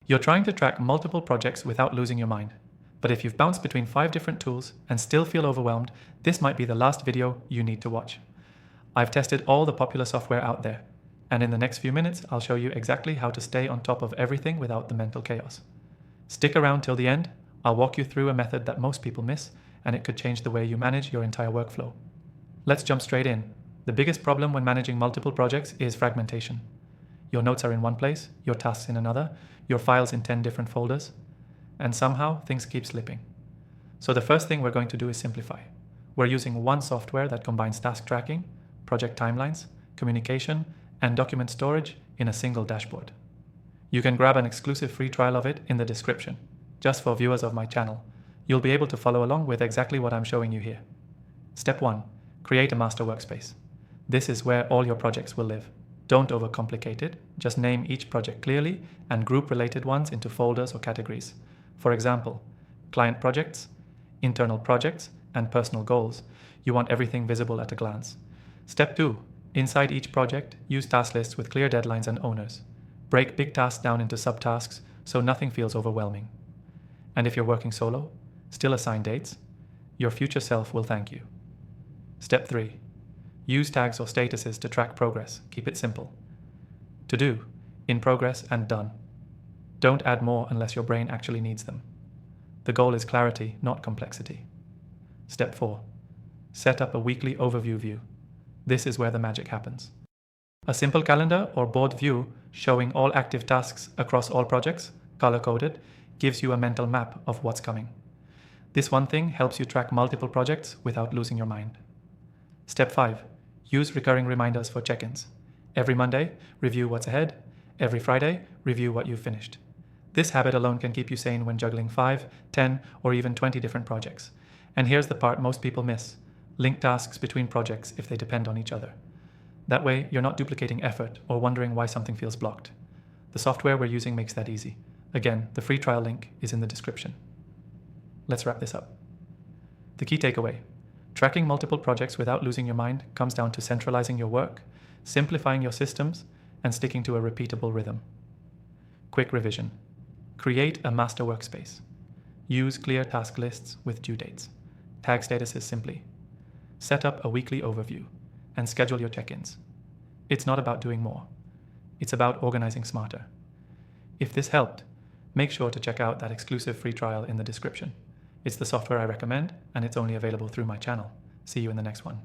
You're trying to track multiple projects without losing your mind. But if you've bounced between 5 different tools and still feel overwhelmed, this might be the last video you need to watch. I've tested all the popular software out there, and in the next few minutes, I'll show you exactly how to stay on top of everything without the mental chaos. Stick around till the end. I'll walk you through a method that most people miss, and it could change the way you manage your entire workflow. Let's jump straight in. The biggest problem when managing multiple projects is fragmentation. Your notes are in one place, your tasks in another, your files in 10 different folders, and somehow things keep slipping. So the first thing we're going to do is simplify. We're using one software that combines task tracking, project timelines, communication, and document storage in a single dashboard. You can grab an exclusive free trial of it in the description, just for viewers of my channel. You'll be able to follow along with exactly what I'm showing you here. Step 1. Create a master workspace. This is where all your projects will live. Don't overcomplicate it, just name each project clearly and group related ones into folders or categories. For example, client projects, internal projects, and personal goals. You want everything visible at a glance. Step 2. Inside each project, use task lists with clear deadlines and owners. Break big tasks down into subtasks so nothing feels overwhelming. And if you're working solo, still assign dates. Your future self will thank you. Step 3. Use tags or statuses to track progress. Keep it simple. To do, in progress, and done. Don't add more unless your brain actually needs them. The goal is clarity, not complexity. Step 4. Set up a weekly overview view. This is where the magic happens. A simple calendar or board view showing all active tasks across all projects, color-coded, gives you a mental map of what's coming. This one thing helps you track multiple projects without losing your mind. Step 5. Use recurring reminders for check-ins. Every Monday, review what's ahead. Every Friday, review what you've finished. This habit alone can keep you sane when juggling 5, 10, or even 20 different projects. And here's the part most people miss. Link tasks between projects if they depend on each other. That way, you're not duplicating effort or wondering why something feels blocked. The software we're using makes that easy. Again, the free trial link is in the description. Let's wrap this up. The key takeaway. Tracking multiple projects without losing your mind comes down to centralizing your work, simplifying your systems, and sticking to a repeatable rhythm. Quick revision. Create a master workspace. Use clear task lists with due dates. Tag statuses simply. Set up a weekly overview and schedule your check-ins. It's not about doing more. It's about organizing smarter. If this helped, make sure to check out that exclusive free trial in the description. It's the software I recommend, and it's only available through my channel. See you in the next one.